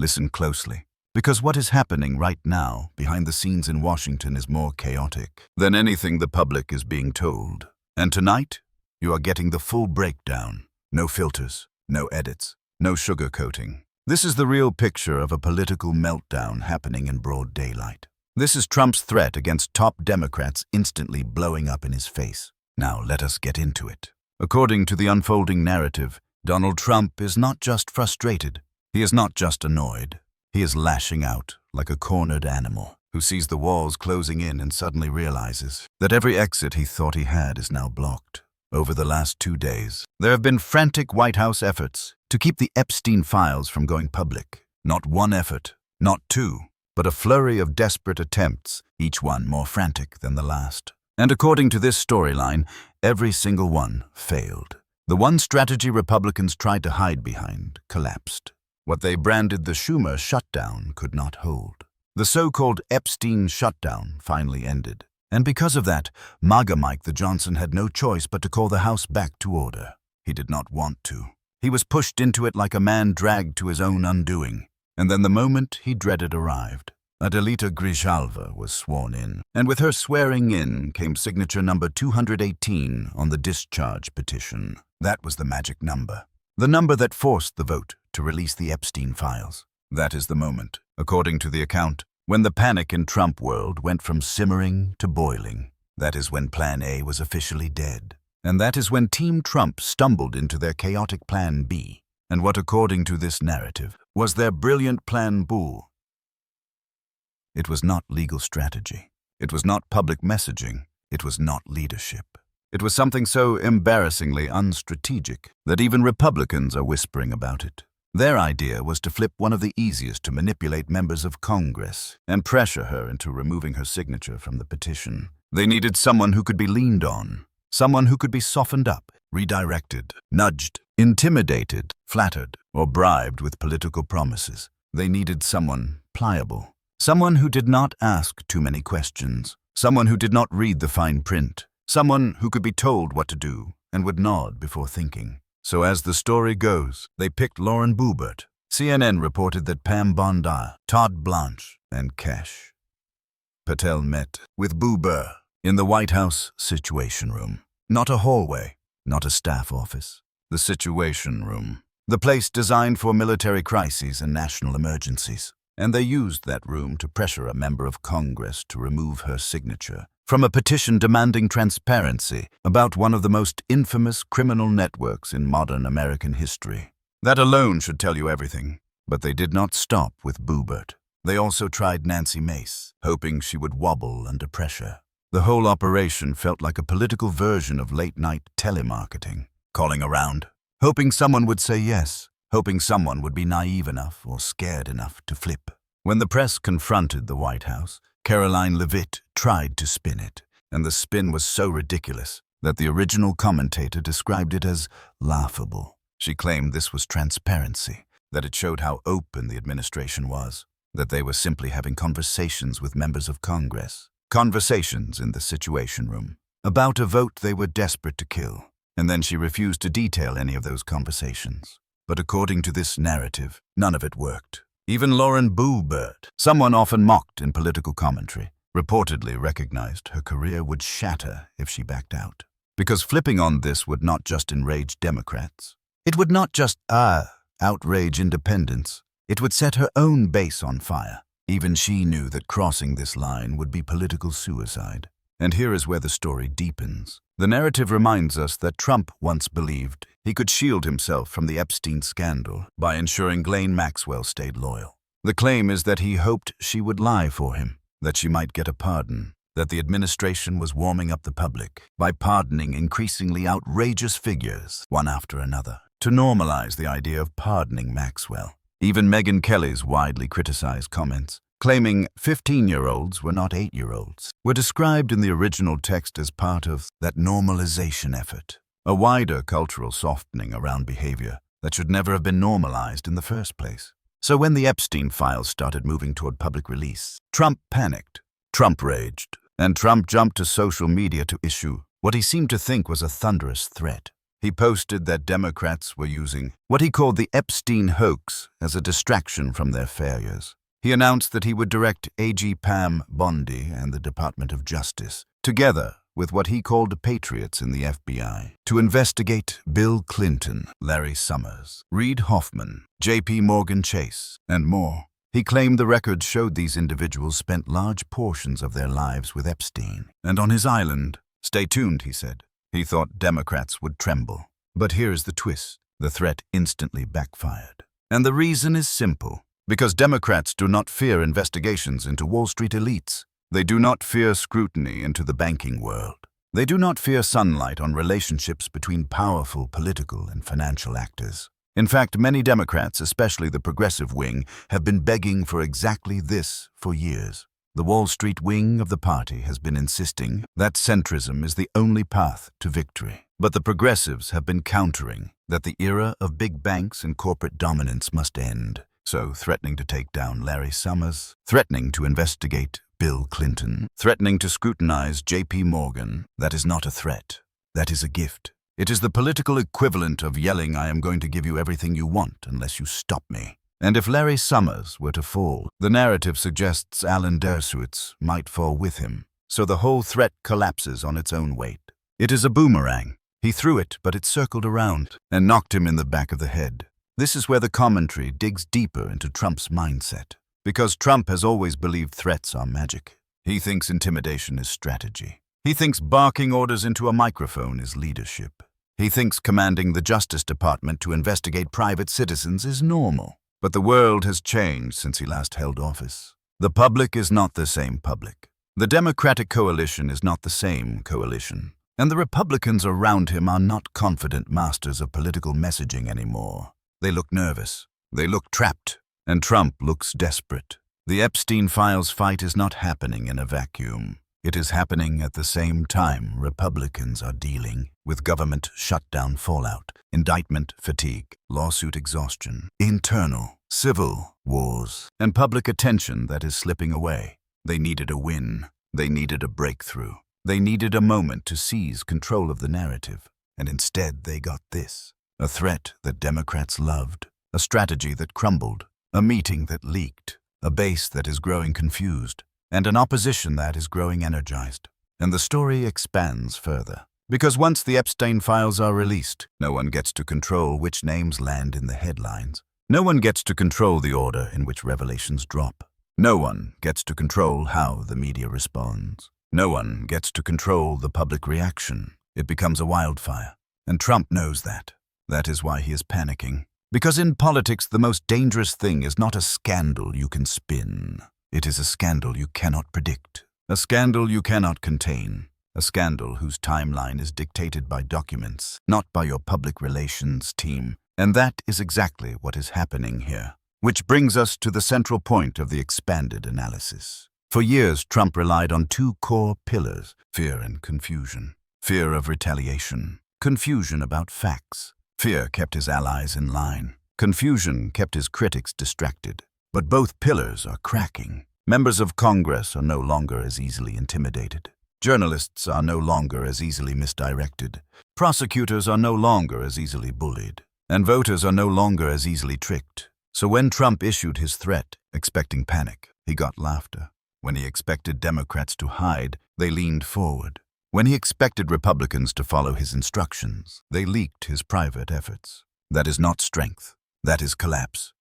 Listen closely, because what is happening right now behind the scenes in Washington is more chaotic than anything the public is being told. And tonight, you are getting the full breakdown. No filters, no edits, no sugarcoating. This is the real picture of a political meltdown happening in broad daylight. This is Trump's threat against top Democrats instantly blowing up in his face. Now let us get into it. According to the unfolding narrative, Donald Trump is not just frustrated. He is not just annoyed. He is lashing out like a cornered animal who sees the walls closing in and suddenly realizes that every exit he thought he had is now blocked. Over the last 2 days, there have been frantic White House efforts to keep the Epstein files from going public. Not one effort, not two, but a flurry of desperate attempts, each one more frantic than the last. And according to this storyline, every single one failed. The one strategy Republicans tried to hide behind collapsed. What they branded the Schumer shutdown could not hold. The so-called Epstein shutdown finally ended. And because of that, MAGA Mike the Johnson had no choice but to call the House back to order. He did not want to. He was pushed into it like a man dragged to his own undoing. And then the moment he dreaded arrived. Adelita Grijalva was sworn in, and with her swearing in came signature number 218 on the discharge petition. That was the magic number. The number that forced the vote to release the Epstein files. That is the moment, according to the account, when the panic in Trump world went from simmering to boiling. That is when Plan A was officially dead. And that is when Team Trump stumbled into their chaotic Plan B, and what, according to this narrative, was their brilliant Plan B. It was not legal strategy. It was not public messaging. It was not leadership. It was something so embarrassingly unstrategic that even Republicans are whispering about it. Their idea was to flip one of the easiest to manipulate members of Congress and pressure her into removing her signature from the petition. They needed someone who could be leaned on, someone who could be softened up, redirected, nudged, intimidated, flattered, or bribed with political promises. They needed someone pliable, someone who did not ask too many questions, someone who did not read the fine print, someone who could be told what to do and would nod before thinking. So as the story goes, they picked Lauren Boebert. CNN reported that Pam Bondi, Todd Blanche, and Kash Patel met with Boebert in the White House Situation Room. Not a hallway, not a staff office. The Situation Room. The place designed for military crises and national emergencies. And they used that room to pressure a member of Congress to remove her signature from a petition demanding transparency about one of the most infamous criminal networks in modern American history. That alone should tell you everything. But they did not stop with Boebert. They also tried Nancy Mace, hoping she would wobble under pressure. The whole operation felt like a political version of late-night telemarketing, calling around, hoping someone would say yes, hoping someone would be naive enough or scared enough to flip. When the press confronted the White House, Caroline Leavitt tried to spin it, and the spin was so ridiculous that the original commentator described it as laughable. She claimed this was transparency, that it showed how open the administration was, that they were simply having conversations with members of Congress, conversations in the Situation Room, about a vote they were desperate to kill, and then she refused to detail any of those conversations. But according to this narrative, none of it worked. Even Lauren Boebert, someone often mocked in political commentary, reportedly recognized her career would shatter if she backed out. Because flipping on this would not just enrage Democrats. It would not just, outrage independents. It would set her own base on fire. Even she knew that crossing this line would be political suicide. And here is where the story deepens. The narrative reminds us that Trump once believed he could shield himself from the Epstein scandal by ensuring Ghislaine Maxwell stayed loyal. The claim is that he hoped she would lie for him, that she might get a pardon, that the administration was warming up the public by pardoning increasingly outrageous figures, one after another, to normalize the idea of pardoning Maxwell. Even Megyn Kelly's widely criticized comments, claiming 15-year-olds were not 8-year-olds, were described in the original text as part of that normalization effort, a wider cultural softening around behavior that should never have been normalized in the first place. So when the Epstein files started moving toward public release, Trump panicked, Trump raged, and Trump jumped to social media to issue what he seemed to think was a thunderous threat. He posted that Democrats were using what he called the Epstein hoax as a distraction from their failures. He announced that he would direct AG Pam Bondi and the Department of Justice, together with what he called patriots in the FBI, to investigate Bill Clinton, Larry Summers, Reid Hoffman, J.P. Morgan Chase, and more. He claimed the records showed these individuals spent large portions of their lives with Epstein. And on his island, stay tuned, he said. He thought Democrats would tremble. But here's the twist. The threat instantly backfired. And the reason is simple. Because Democrats do not fear investigations into Wall Street elites. They do not fear scrutiny into the banking world. They do not fear sunlight on relationships between powerful political and financial actors. In fact, many Democrats, especially the progressive wing, have been begging for exactly this for years. The Wall Street wing of the party has been insisting that centrism is the only path to victory. But the progressives have been countering that the era of big banks and corporate dominance must end. So, threatening to take down Larry Summers, threatening to investigate Bill Clinton, threatening to scrutinize J.P. Morgan, that is not a threat. That is a gift. It is the political equivalent of yelling, "I am going to give you everything you want unless you stop me." And if Larry Summers were to fall, the narrative suggests Alan Dershowitz might fall with him. So the whole threat collapses on its own weight. It is a boomerang. He threw it, but it circled around and knocked him in the back of the head. This is where the commentary digs deeper into Trump's mindset. Because Trump has always believed threats are magic. He thinks intimidation is strategy. He thinks barking orders into a microphone is leadership. He thinks commanding the Justice Department to investigate private citizens is normal. But the world has changed since he last held office. The public is not the same public. The Democratic coalition is not the same coalition. And the Republicans around him are not confident masters of political messaging anymore. They look nervous. They look trapped. And Trump looks desperate. The Epstein files fight is not happening in a vacuum. It is happening at the same time Republicans are dealing with government shutdown fallout, indictment fatigue, lawsuit exhaustion, internal, civil wars, and public attention that is slipping away. They needed a win. They needed a breakthrough. They needed a moment to seize control of the narrative. And instead they got this. A threat that Democrats loved, a strategy that crumbled, a meeting that leaked, a base that is growing confused, and an opposition that is growing energized. And the story expands further. Because once the Epstein files are released, no one gets to control which names land in the headlines. No one gets to control the order in which revelations drop. No one gets to control how the media responds. No one gets to control the public reaction. It becomes a wildfire. And Trump knows that. That is why he is panicking. Because in politics, the most dangerous thing is not a scandal you can spin. It is a scandal you cannot predict. A scandal you cannot contain. A scandal whose timeline is dictated by documents, not by your public relations team. And that is exactly what is happening here. Which brings us to the central point of the expanded analysis. For years, Trump relied on two core pillars: fear and confusion. Fear of retaliation. Confusion about facts. Fear kept his allies in line. Confusion kept his critics distracted. But both pillars are cracking. Members of Congress are no longer as easily intimidated. Journalists are no longer as easily misdirected. Prosecutors are no longer as easily bullied. And voters are no longer as easily tricked. So when Trump issued his threat, expecting panic, he got laughter. When he expected Democrats to hide, they leaned forward. When he expected Republicans to follow his instructions, they leaked his private efforts. That is not strength. That is collapse.